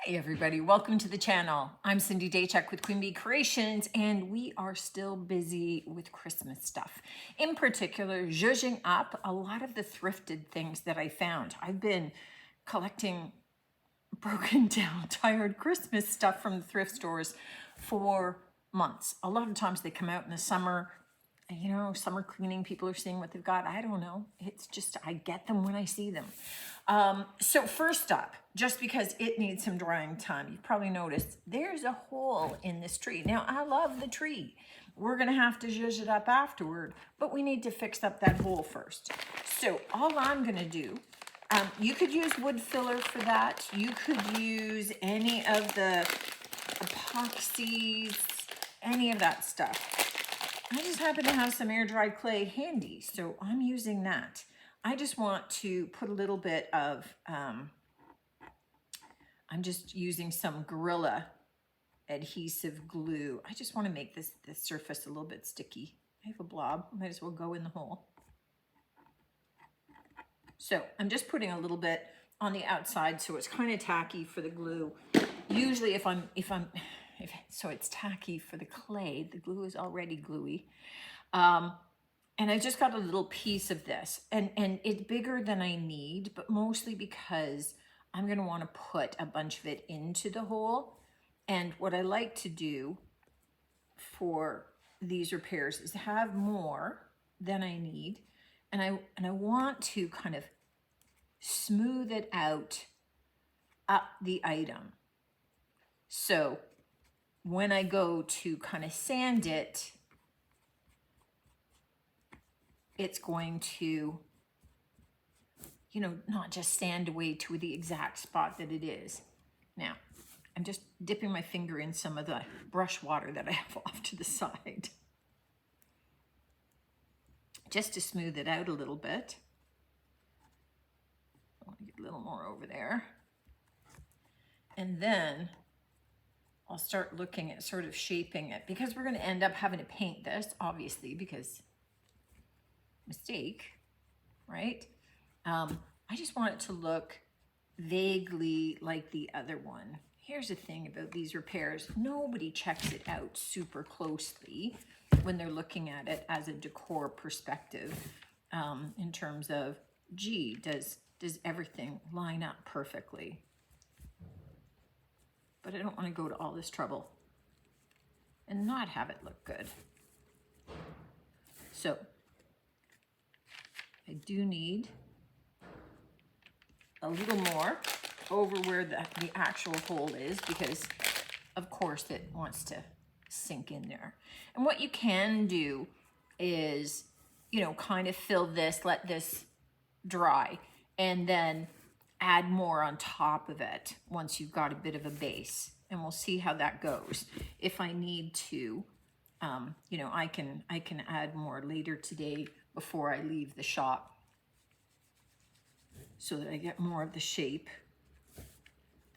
Hey everybody, welcome to the channel. I'm Cindy Daychuk with Queen Bee Creations, and we are still busy with Christmas stuff. In particular, zhuzhing up a lot of the thrifted things that I found. I've been collecting broken down, tired Christmas stuff from the thrift stores for months. A lot of times they come out in the summer, you know, summer cleaning, people are seeing what they've got. I don't know. It's just, I get them when I see them. So first up, just because it needs some drying time, you've probably noticed there's a hole in this tree. Now, I love the tree. We're gonna have to zhuzh it up afterward, but we need to fix up that hole first. So all I'm gonna do, you could use wood filler for that. You could use any of the epoxies, any of that stuff. I just happen to have some air dried clay handy, so I'm using that. I just want to put a little bit of, I'm just using some Gorilla adhesive glue. I just want to make this surface a little bit sticky. I have a blob, might as well go in the hole. So I'm just putting a little bit on the outside so it's kind of tacky for the glue. Usually so it's tacky for the clay, the glue is already gluey. And I just got a little piece of this, and it's bigger than I need, but mostly because I'm gonna wanna put a bunch of it into the hole. And what I like to do for these repairs is have more than I need. And I want to kind of smooth it out up the item. So when I go to kind of sand it, it's going to, you know, not just sand away to the exact spot that it is. Now, I'm just dipping my finger in some of the brush water that I have off to the side, just to smooth it out a little bit. I want to get a little more over there. And then I'll start looking at sort of shaping it, because we're going to end up having to paint this, obviously, because mistake, right? I just want it to look vaguely like the other one. Here's the thing about these repairs. Nobody checks it out super closely when they're looking at it as a decor perspective, in terms of, gee, does everything line up perfectly? But I don't want to go to all this trouble and not have it look good. So I do need a little more over where the actual hole is, because of course it wants to sink in there. And what you can do is, you know, kind of fill this, let this dry, and then add more on top of it once you've got a bit of a base, and we'll see how that goes. If I need to, you know, I can add more later today before I leave the shop, so that I get more of the shape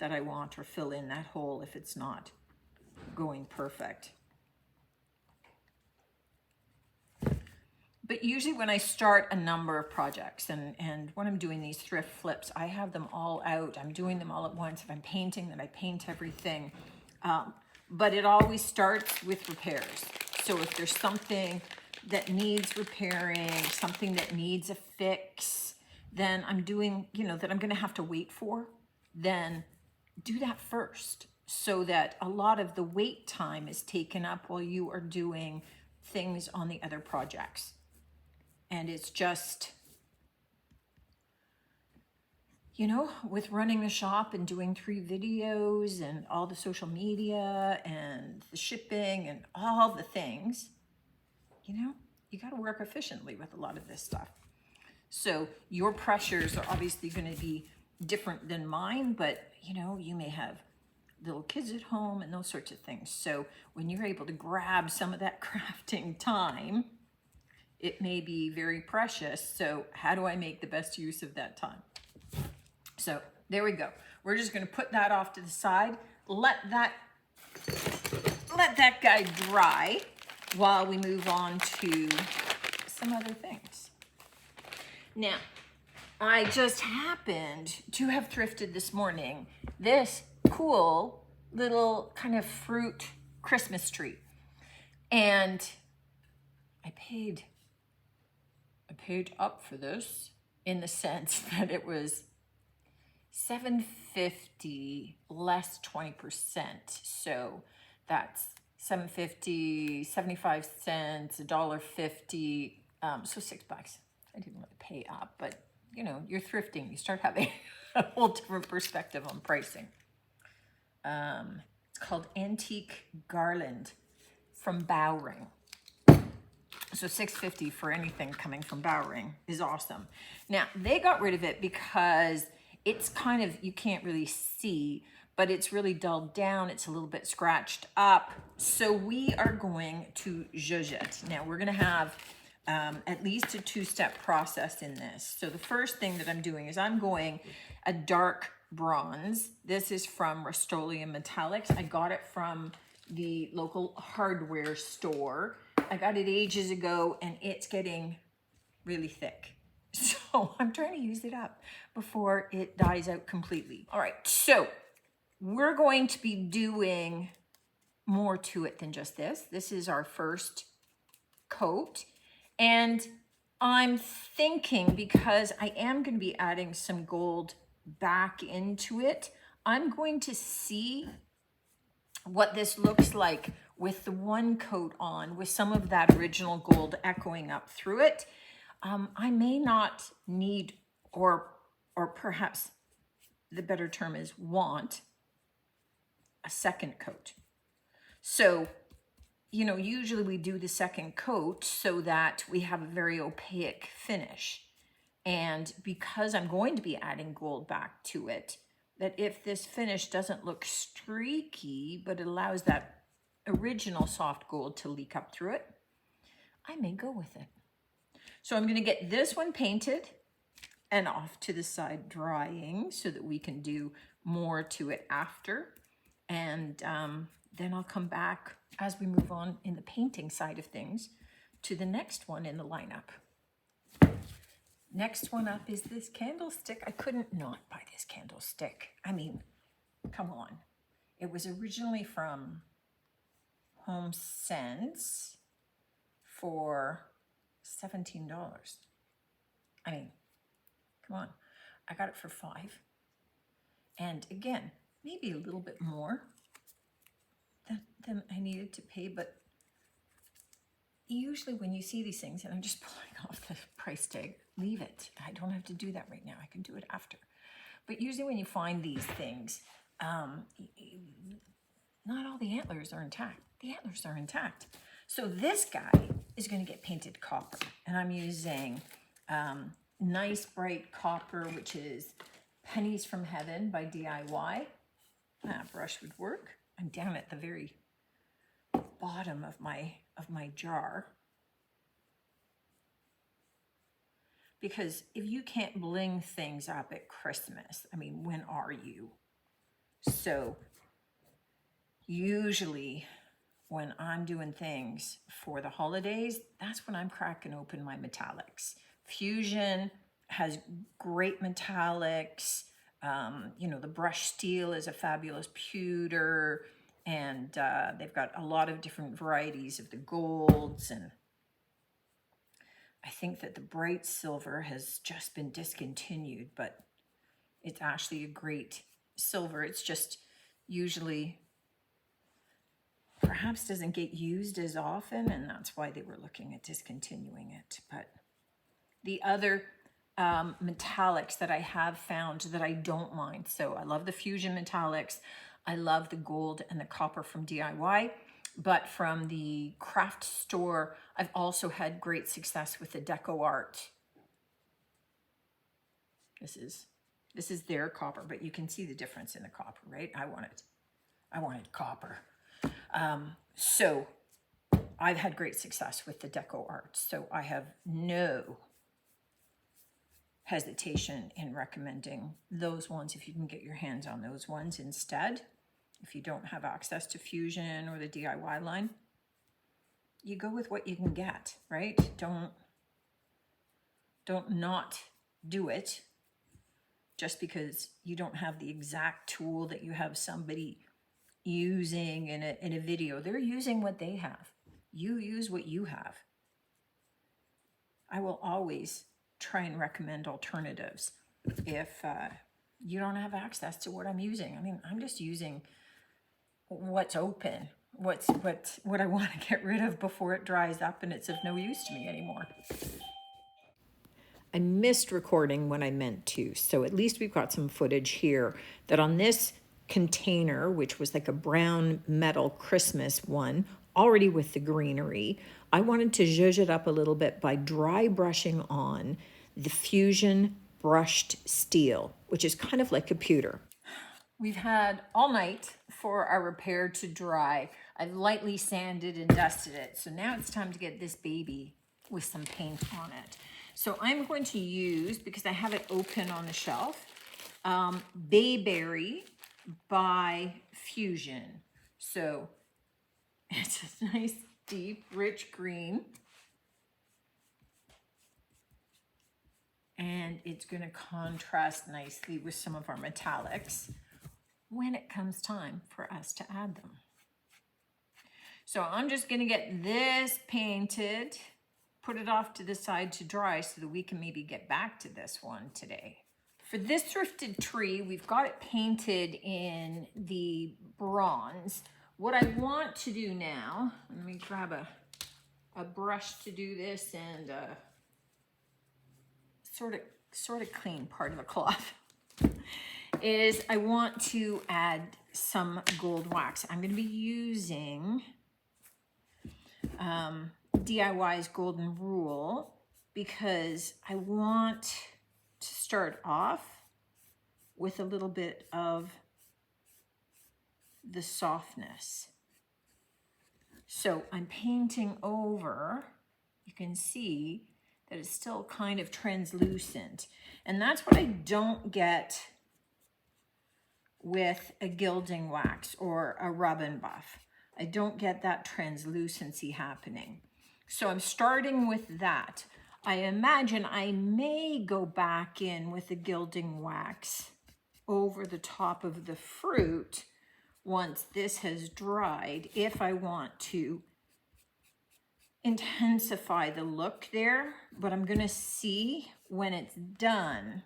that I want, or fill in that hole if it's not going perfect. But usually when I start a number of projects, and when I'm doing these thrift flips, I have them all out. I'm doing them all at once. If I'm painting, then I paint everything. But it always starts with repairs. So if there's something that needs repairing, something that needs a fix, then I'm doing, you know, that I'm gonna have to wait for, then do that first, so that a lot of the wait time is taken up while you are doing things on the other projects. And it's just, you know, with running a shop and doing 3 videos and all the social media and the shipping and all the things, you know, you got to work efficiently with a lot of this stuff. So your pressures are obviously going to be different than mine, but you know, you may have little kids at home and those sorts of things. So when you're able to grab some of that crafting time, it may be very precious. So how do I make the best use of that time? So there we go. We're just going to put that off to the side. Let that guy dry while we move on to some other things. Now, I just happened to have thrifted this morning this cool little kind of fruit Christmas tree. And I paid up for this in the sense that it was $7.50 less 20%. So that's $7.50, 75 cents, $1.50, so $6. I didn't really pay up, but you know, you're thrifting, you start having a whole different perspective on pricing. It's called Antique Garland from Bowring. So $6.50 for anything coming from Bowring is awesome. Now, they got rid of it because it's kind of, you can't really see, but it's really dulled down. It's a little bit scratched up. So we are going to zhuzh it. Now, we're going to have at least a two-step process in this. So the first thing that I'm doing is I'm going a dark bronze. This is from Rust-Oleum Metallics. I got it from the local hardware store. I got it ages ago and it's getting really thick. So I'm trying to use it up before it dies out completely. All right, so we're going to be doing more to it than just this. This is our first coat. And I'm thinking, because I am going to be adding some gold back into it, I'm going to see what this looks like with the one coat on, with some of that original gold echoing up through it. I may not need, or perhaps the better term is want, a second coat. So, you know, usually we do the second coat so that we have a very opaque finish. And because I'm going to be adding gold back to it, that if this finish doesn't look streaky, but it allows that original soft gold to leak up through it, I may go with it. So I'm going to get this one painted and off to the side drying so that we can do more to it after. And then I'll come back as we move on in the painting side of things to the next one in the lineup. Next one up is this candlestick. I couldn't not buy this candlestick. I mean, come on. It was originally from Home Sense for $17. I mean, come on. I got it for $5. And again, maybe a little bit more than I needed to pay, but usually when you see these things, and I'm just pulling off the price tag, leave it. I don't have to do that right now. I can do it after. But usually when you find these things, not all the antlers are intact. The antlers are intact. So this guy is going to get painted copper. And I'm using nice bright copper, which is Pennies from Heaven by DIY. That brush would work. I'm down at the very bottom of my jar. Because if you can't bling things up at Christmas, I mean, when are you? So usually when I'm doing things for the holidays, that's when I'm cracking open my metallics. Fusion has great metallics. You know, the brush steel is a fabulous pewter, and they've got a lot of different varieties of the golds, and I think that the bright silver has just been discontinued, but it's actually a great silver. It's just usually perhaps doesn't get used as often, and that's why they were looking at discontinuing it. But the other metallics that I have found that I don't mind. So I love the Fusion metallics. I love the gold and the copper from DIY. But from the craft store, I've also had great success with the Decor. This is their copper, but you can see the difference in the copper, right? I wanted copper. So I've had great success with the Decor. So I have no hesitation in recommending those ones if you can get your hands on those ones instead. If you don't have access to Fusion or the DIY line, you go with what you can get, right? Don't not do it just because you don't have the exact tool that you have somebody using in a video. They're using what they have. You use what you have. I will always try and recommend alternatives if you don't have access to what I'm using. I mean, I'm just using what's open, what I want to get rid of before it dries up and it's of no use to me anymore. I missed recording when I meant to, so at least we've got some footage here that on this container, which was like a brown metal Christmas one, already with the greenery, I wanted to zhuzh it up a little bit by dry brushing on the Fusion brushed steel, which is kind of like a pewter. We've had all night for our repair to dry. I've lightly sanded and dusted it, so now it's time to get this baby with some paint on it. So I'm going to use, because I have it open on the shelf, Bayberry by Fusion. So it's a nice, deep, rich green. And it's going to contrast nicely with some of our metallics when it comes time for us to add them. So I'm just going to get this painted, put it off to the side to dry so that we can maybe get back to this one today. For this thrifted tree, we've got it painted in the bronze. What I want to do now, let me grab a brush to do this and sort of clean part of the cloth, is I want to add some gold wax. I'm going to be using DIY's Golden Rule because I want to start off with a little bit of the softness. So I'm painting over, you can see that it's still kind of translucent. And that's what I don't get with a gilding wax or a rub and buff. I don't get that translucency happening. So I'm starting with that. I imagine I may go back in with a gilding wax over the top of the fruit once this has dried, if I want to intensify the look there, but I'm gonna see when it's done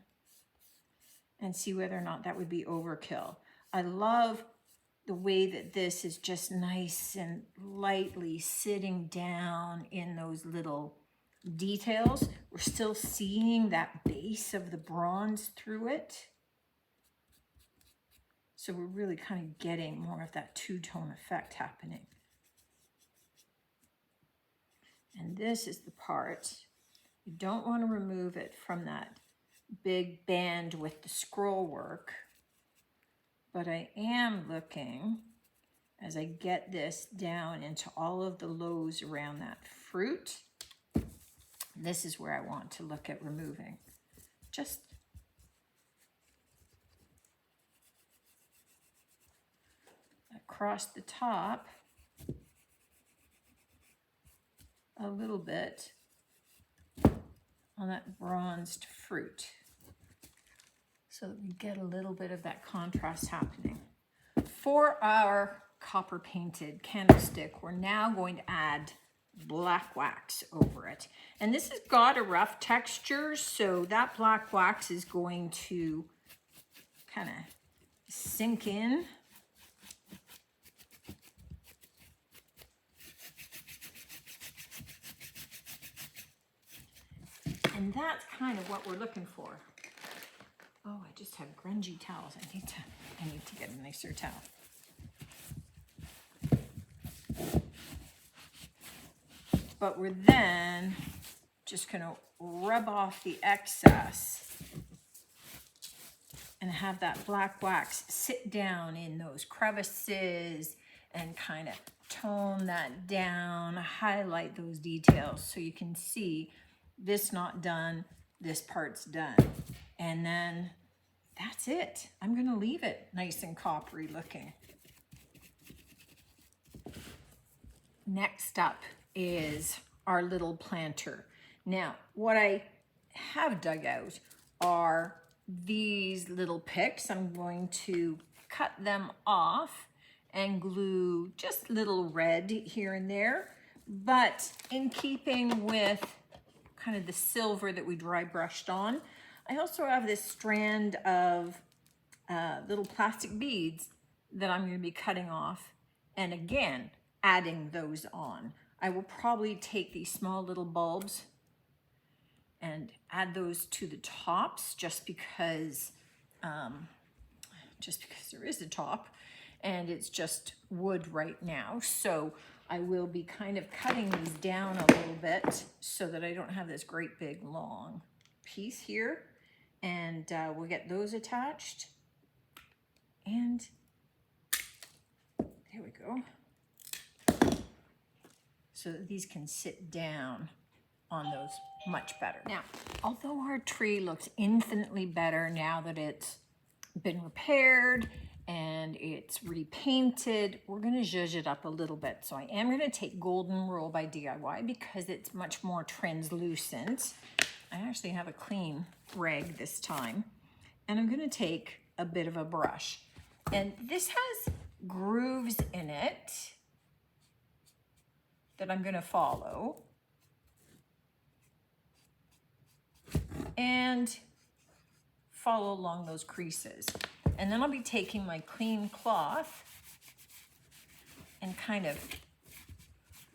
and see whether or not that would be overkill. I love the way that this is just nice and lightly sitting down in those little details. We're still seeing that base of the bronze through it. So we're really kind of getting more of that two-tone effect happening. And this is the part, you don't want to remove it from that big band with the scroll work, but I am looking, as I get this down into all of the lows around that fruit, this is where I want to look at removing. Just across the top a little bit on that bronzed fruit so that we get a little bit of that contrast happening. For our copper painted candlestick, we're now going to add black wax over it. And this has got a rough texture, so that black wax is going to kind of sink in. And that's kind of what we're looking for. Oh, I just have grungy towels. I need to get a nicer towel. But we're then just gonna rub off the excess and have that black wax sit down in those crevices and kind of tone that down, highlight those details so you can see this not done, this part's done. And then that's it. I'm gonna leave it nice and coppery looking. Next up is our little planter. Now, what I have dug out are these little picks, I'm going to cut them off and glue just little red here and there, but in keeping with kind of the silver that we dry brushed on. I also have this strand of little plastic beads that I'm going to be cutting off, and again adding those on. I will probably take these small little bulbs and add those to the tops just because there is a top and it's just wood right now. So I will be kind of cutting these down a little bit so that I don't have this great big long piece here. And we'll get those attached. And there we go. So that these can sit down on those much better. Now, although our tree looks infinitely better now that it's been repaired and it's repainted, we're gonna zhuzh it up a little bit. So I am gonna take Golden Rule by DIY because it's much more translucent. I actually have a clean rag this time. And I'm gonna take a bit of a brush. And this has grooves in it that I'm gonna follow. And follow along those creases. And then I'll be taking my clean cloth and kind of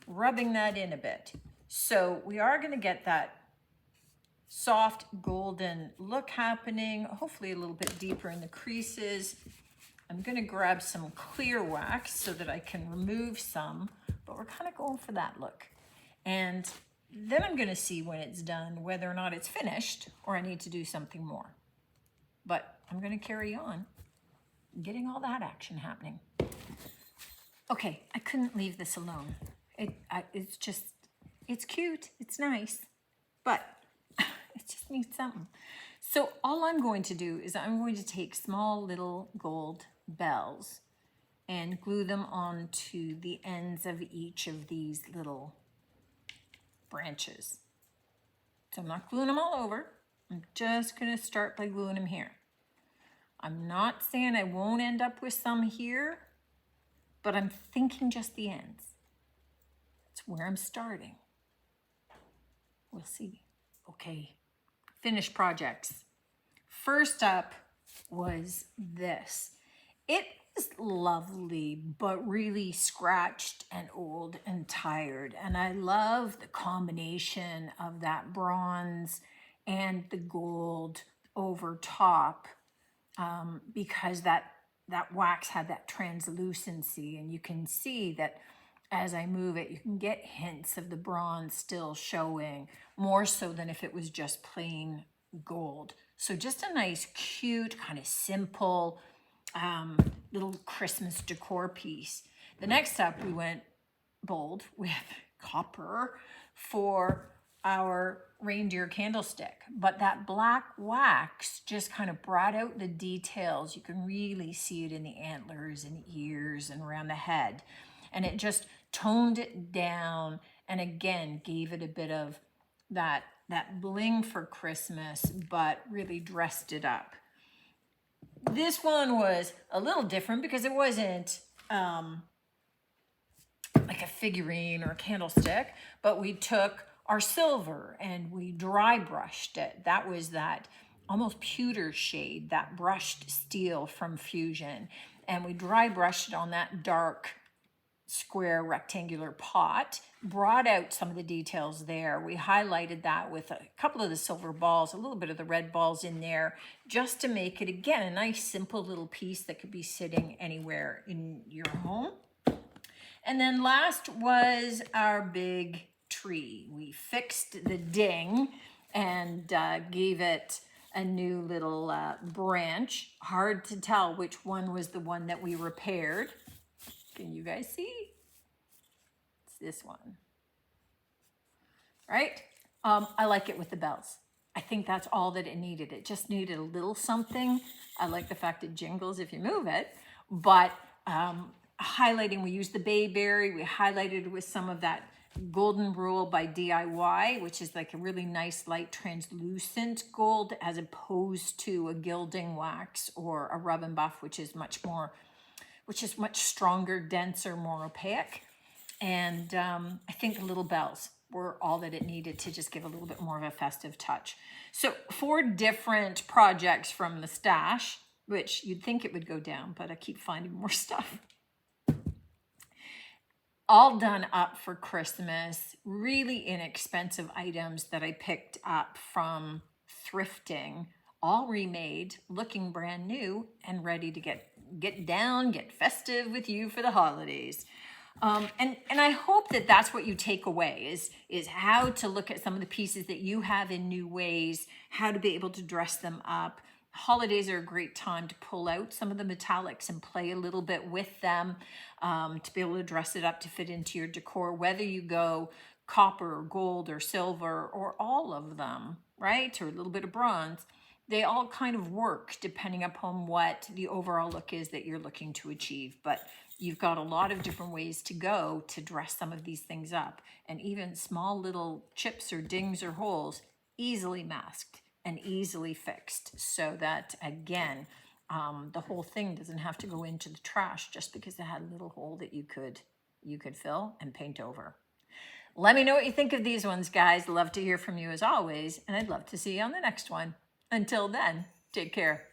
rubbing that in a bit. So we are gonna get that soft golden look happening, hopefully a little bit deeper in the creases. I'm gonna grab some clear wax so that I can remove some, but we're kind of going for that look. And then I'm gonna see when it's done whether or not it's finished or I need to do something more. But I'm gonna carry on getting all that action happening. Okay, I couldn't leave this alone. It's cute, it's nice, but it just needs something. So all I'm going to do is I'm going to take small little gold bells and glue them onto the ends of each of these little branches. So I'm not gluing them all over. I'm just gonna start by gluing them here. I'm not saying I won't end up with some here, but I'm thinking just the ends. That's where I'm starting. We'll see. Okay, finished projects. First up was this. It is lovely, but really scratched and old and tired. And I love the combination of that bronze and the gold over top because that wax had that translucency, and you can see that as I move it, you can get hints of the bronze still showing, more so than if it was just plain gold. So just a nice, cute, kind of simple little Christmas decor piece. The next up, we went bold with copper for our reindeer candlestick, but that black wax just kind of brought out the details. You can really see it in the antlers and ears and around the head. And it just toned it down and again gave it a bit of that bling for Christmas, but really dressed it up. This one was a little different because it wasn't like a figurine or a candlestick, but we took our silver and we dry brushed it. That was that almost pewter shade, that brushed steel from Fusion. And we dry brushed it on that dark square rectangular pot, brought out some of the details there. We highlighted that with a couple of the silver balls, a little bit of the red balls in there, just to make it, again, a nice simple little piece that could be sitting anywhere in your home. And then last was our big tree. We fixed the ding and gave it a new little branch. Hard to tell which one was the one that we repaired. Can you guys see? It's this one, right? I like it with the bells. I think that's all that it needed. It just needed a little something. I like the fact it jingles if you move it, but highlighting, we used the bayberry, we highlighted with some of that Golden Rule by DIY, which is like a really nice light translucent gold, as opposed to a gilding wax or a rub and buff, which is much stronger, denser, more opaque. And I think the little bells were all that it needed to just give a little bit more of a festive touch. So 4 different projects from the stash, which you'd think it would go down, but I keep finding more stuff. All done up for Christmas, really inexpensive items that I picked up from thrifting, all remade, looking brand new and ready to get festive with you for the holidays. And I hope that that's what you take away is how to look at some of the pieces that you have in new ways, how to be able to dress them up. Holidays are a great time to pull out some of the metallics and play a little bit with them, to be able to dress it up to fit into your decor, whether you go copper or gold or silver or all of them, right? Or a little bit of bronze. They all kind of work depending upon what the overall look is that you're looking to achieve. But you've got a lot of different ways to go to dress some of these things up. And even small little chips or dings or holes, easily masked and easily fixed, so that, again, the whole thing doesn't have to go into the trash just because it had a little hole that you could fill and paint over. Let me know what you think of these ones, guys. Love to hear from you as always, and I'd love to see you on the next one. Until then, take care.